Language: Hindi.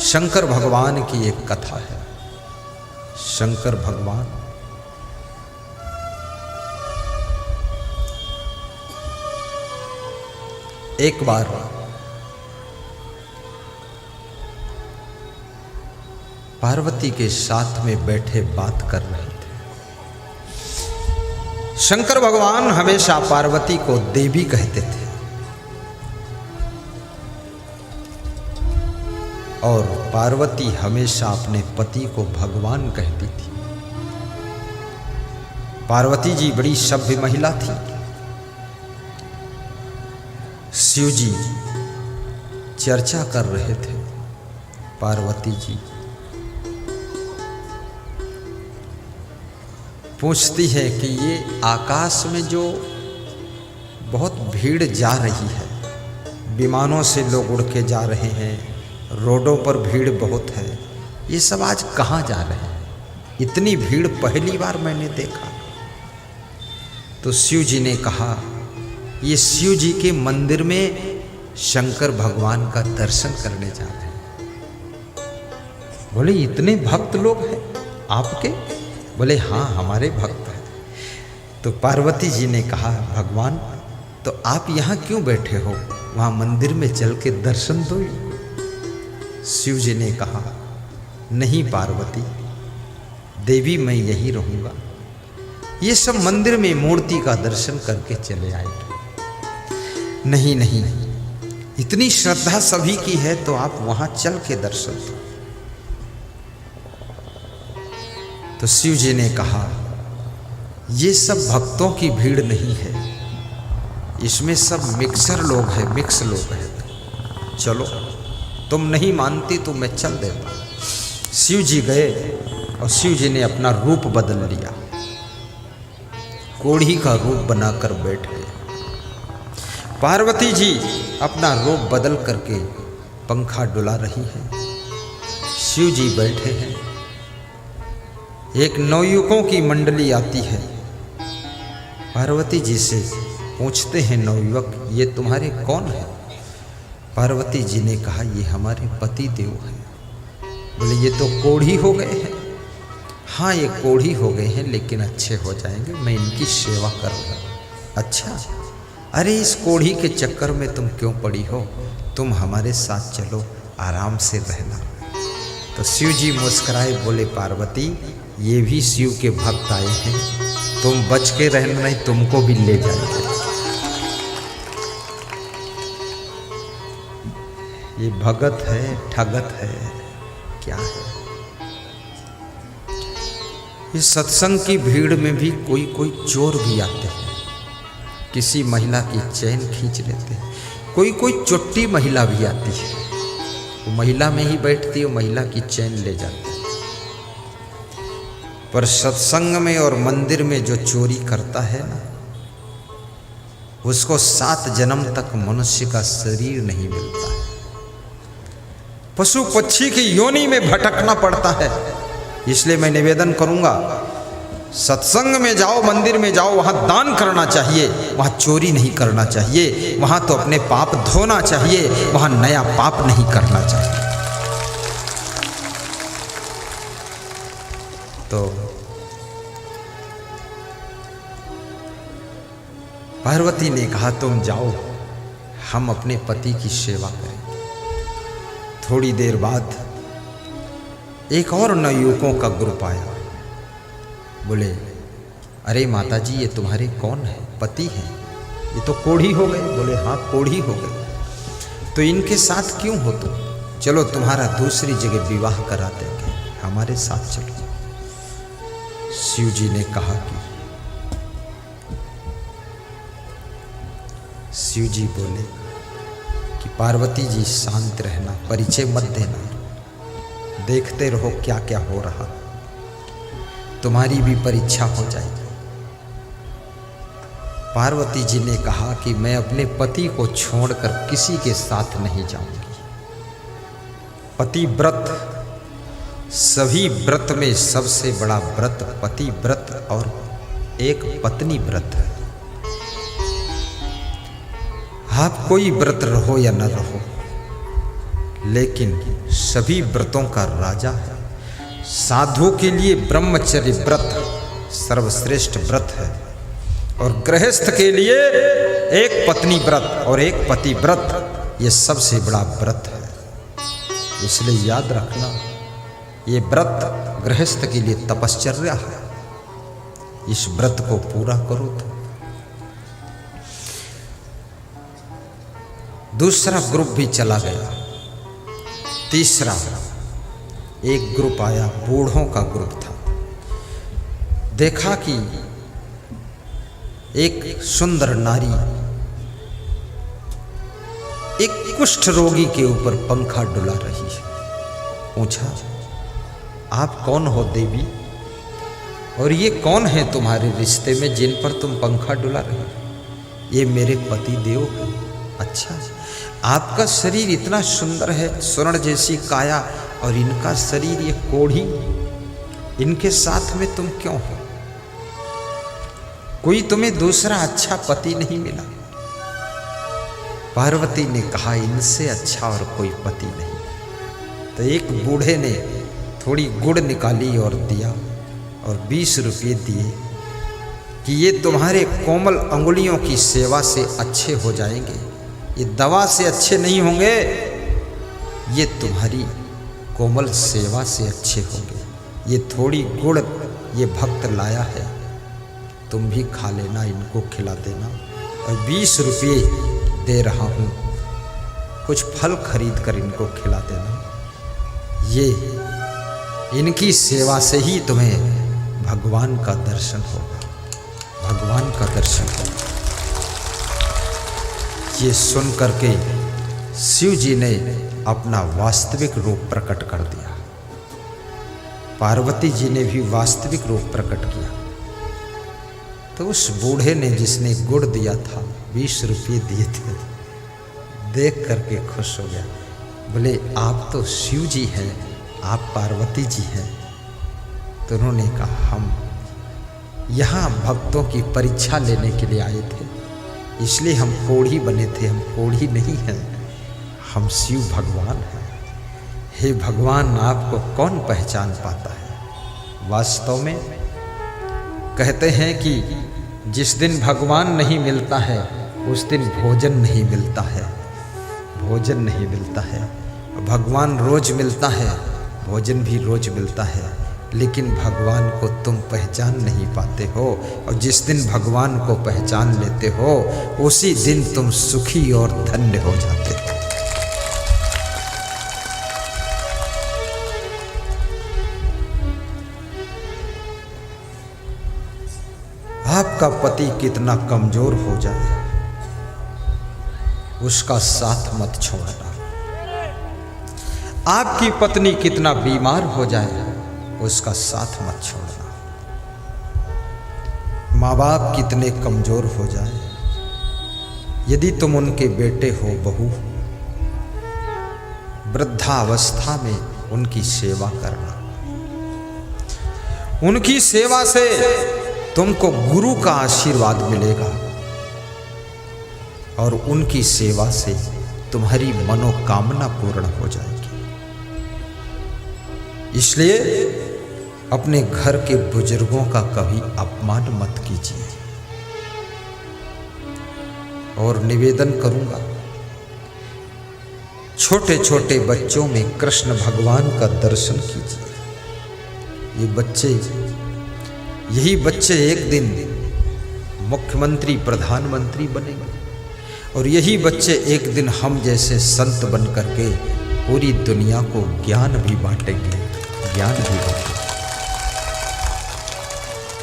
शंकर भगवान की एक कथा है। शंकर भगवान एक बार पार्वती के साथ में बैठे बात कर रहे थे। शंकर भगवान हमेशा पार्वती को देवी कहते थे और पार्वती हमेशा अपने पति को भगवान कहती थी। पार्वती जी बड़ी सभ्य महिला थी। शिव जी चर्चा कर रहे थे। पार्वती जी पूछती है कि ये आकाश में जो बहुत भीड़ जा रही है, विमानों से लोग उड़ के जा रहे हैं, रोडों पर भीड़ बहुत है, ये सब आज कहाँ जा रहे हैं? इतनी भीड़ पहली बार मैंने देखा। तो शिव जी ने कहा, ये शिव जी के मंदिर में शंकर भगवान का दर्शन करने जा रहे हैं। बोले इतने भक्त लोग हैं आपके? बोले हाँ, हमारे भक्त हैं। तो पार्वती जी ने कहा, भगवान तो आप यहाँ क्यों बैठे हो? वहाँ मंदिर में चल के दर्शन दो। शिव जी ने कहा, नहीं पार्वती देवी, मैं यहीं रहूँगा। ये सब मंदिर में मूर्ति का दर्शन करके चले आएंगे। नहीं नहीं, इतनी श्रद्धा सभी की है तो आप वहाँ चल के दर्शन दो। तो शिव जी ने कहा, ये सब भक्तों की भीड़ नहीं है, इसमें सब मिक्सर लोग हैं, मिक्स लोग हैं। चलो, तुम नहीं मानती तो मैं चल देता। शिव जी गए और शिव जी ने अपना रूप बदल लिया, कोढ़ी का रूप बनाकर बैठ गए। पार्वती जी अपना रूप बदल करके पंखा डुला रही हैं। शिव जी बैठे हैं। एक नवयुवकों की मंडली आती है। पार्वती जी से पूछते हैं नवयुवक, ये तुम्हारे कौन है? पार्वती जी ने कहा, ये हमारे पति देव हैं। बोले ये तो कोढ़ी हो गए हैं। हाँ, ये कोढ़ी हो गए हैं लेकिन अच्छे हो जाएंगे, मैं इनकी सेवा करूँगा। अच्छा, अरे इस कोढ़ी के चक्कर में तुम क्यों पड़ी हो? तुम हमारे साथ चलो, आराम से रहना। तो शिव जी मुस्कुराए, बोले पार्वती ये भी शिव के भक्त आए हैं, तुम बच के रहना, नहीं तुमको भी ले जाएंगे। ये भगत है, ठगत है, क्या है? इस सत्संग की भीड़ में भी कोई कोई चोर भी आते हैं, किसी महिला की चैन खींच लेते हैं। कोई कोई चुट्टी महिला भी आती है, वो महिला में ही बैठती है, महिला की चैन ले जाती है। पर सत्संग में और मंदिर में जो चोरी करता है ना, उसको 7 जन्म तक मनुष्य का शरीर नहीं मिलता है, पशु पक्षी की योनि में भटकना पड़ता है। इसलिए मैं निवेदन करूंगा, सत्संग में जाओ, मंदिर में जाओ, वहां दान करना चाहिए, वहां चोरी नहीं करना चाहिए, वहां तो अपने पाप धोना चाहिए, वहां नया पाप नहीं करना चाहिए। तो पार्वती ने कहा, तुम जाओ, हम अपने पति की सेवा करें। थोड़ी देर बाद एक और नवयुवकों का ग्रुप आया। बोले, अरे माता जी ये तुम्हारे कौन है? पति हैं, ये तो कोढ़ी हो गए। बोले हाँ, कोढ़ी हो गए। तो इनके साथ क्यों हो तुम? चलो तुम्हारा दूसरी जगह विवाह करा देंगे, हमारे साथ चलो। शिव जी ने कहा कि शिव जी बोले कि पार्वती जी शांत रहना, परिचय मत देना, देखते रहो क्या क्या हो रहा, तुम्हारी भी परीक्षा हो जाएगी। पार्वती जी ने कहा कि मैं अपने पति को छोड़कर किसी के साथ नहीं जाऊंगी। पति व्रत, सभी व्रत में सबसे बड़ा व्रत पति व्रत और एक पत्नी व्रत है। आप कोई व्रत रहो या न रहो, लेकिन सभी व्रतों का राजा है। साधु के लिए ब्रह्मचर्य व्रत सर्वश्रेष्ठ व्रत है और गृहस्थ के लिए एक पत्नी व्रत और एक पति व्रत ये सबसे बड़ा व्रत है। इसलिए याद रखना, ये व्रत गृहस्थ के लिए तपश्चर्या है। इस व्रत को पूरा करो तो। दूसरा ग्रुप भी चला गया। तीसरा एक ग्रुप आया, बूढ़ों का ग्रुप था। देखा कि एक सुंदर नारी एक कुष्ठ रोगी के ऊपर पंखा डुला रही है। पूछा, आप कौन हो देवी, और ये कौन है तुम्हारे रिश्ते में जिन पर तुम पंखा डुला रहे हो? ये मेरे पति देव हैं। अच्छा, आपका शरीर इतना सुंदर है, स्वर्ण जैसी काया, और इनका शरीर ये कोढ़ी, इनके साथ में तुम क्यों हो? कोई तुम्हें दूसरा अच्छा पति नहीं मिला? पार्वती ने कहा, इनसे अच्छा और कोई पति नहीं। तो एक बूढ़े ने थोड़ी गुड़ निकाली और दिया, और 20 रुपये दिए कि ये तुम्हारे कोमल अंगुलियों की सेवा से अच्छे हो जाएंगे, ये दवा से अच्छे नहीं होंगे, ये तुम्हारी कोमल सेवा से अच्छे होंगे। ये थोड़ी गुड़ ये भक्त लाया है, तुम भी खा लेना, इनको खिला देना, और 20 रुपये दे रहा हूँ, कुछ फल खरीद कर इनको खिला देना। ये इनकी सेवा से ही तुम्हें भगवान का दर्शन होगा, भगवान का दर्शन होगा। ये सुन करके शिव जी ने अपना वास्तविक रूप प्रकट कर दिया। पार्वती जी ने भी वास्तविक रूप प्रकट किया। तो उस बूढ़े ने, जिसने गुड़ दिया था, 20 रुपये दिए थे, देख करके खुश हो गया। बोले, आप तो शिव जी हैं, आप पार्वती जी हैं। तो उन्होंने कहा, हम यहाँ भक्तों की परीक्षा लेने के लिए आए थे, इसलिए हम कोढ़ी बने थे। हम कोढ़ी नहीं हैं, हम शिव भगवान हैं। हे भगवान, आपको कौन पहचान पाता है? वास्तव में कहते हैं कि जिस दिन भगवान नहीं मिलता है, उस दिन भोजन नहीं मिलता है, भोजन नहीं मिलता है। भगवान रोज मिलता है, भोजन भी रोज मिलता है, लेकिन भगवान को तुम पहचान नहीं पाते हो। और जिस दिन भगवान को पहचान लेते हो, उसी दिन तुम सुखी और धन्य हो जाते हो। आपका पति कितना कमजोर हो जाए, उसका साथ मत छोड़ना। आपकी पत्नी कितना बीमार हो जाए, उसका साथ मत छोड़ना। माँ बाप कितने कमजोर हो जाए, यदि तुम उनके बेटे हो, बहू, वृद्धावस्था में उनकी सेवा करना। उनकी सेवा से तुमको गुरु का आशीर्वाद मिलेगा, और उनकी सेवा से तुम्हारी मनोकामना पूर्ण हो जाएगी। इसलिए अपने घर के बुजुर्गों का कभी अपमान मत कीजिए। और निवेदन करूंगा, छोटे छोटे बच्चों में कृष्ण भगवान का दर्शन कीजिए। यही बच्चे एक दिन मुख्यमंत्री, प्रधानमंत्री बनेंगे, और यही बच्चे एक दिन हम जैसे संत बन करके पूरी दुनिया को ज्ञान भी बांटेंगे, ज्ञान भी बांटेंगे।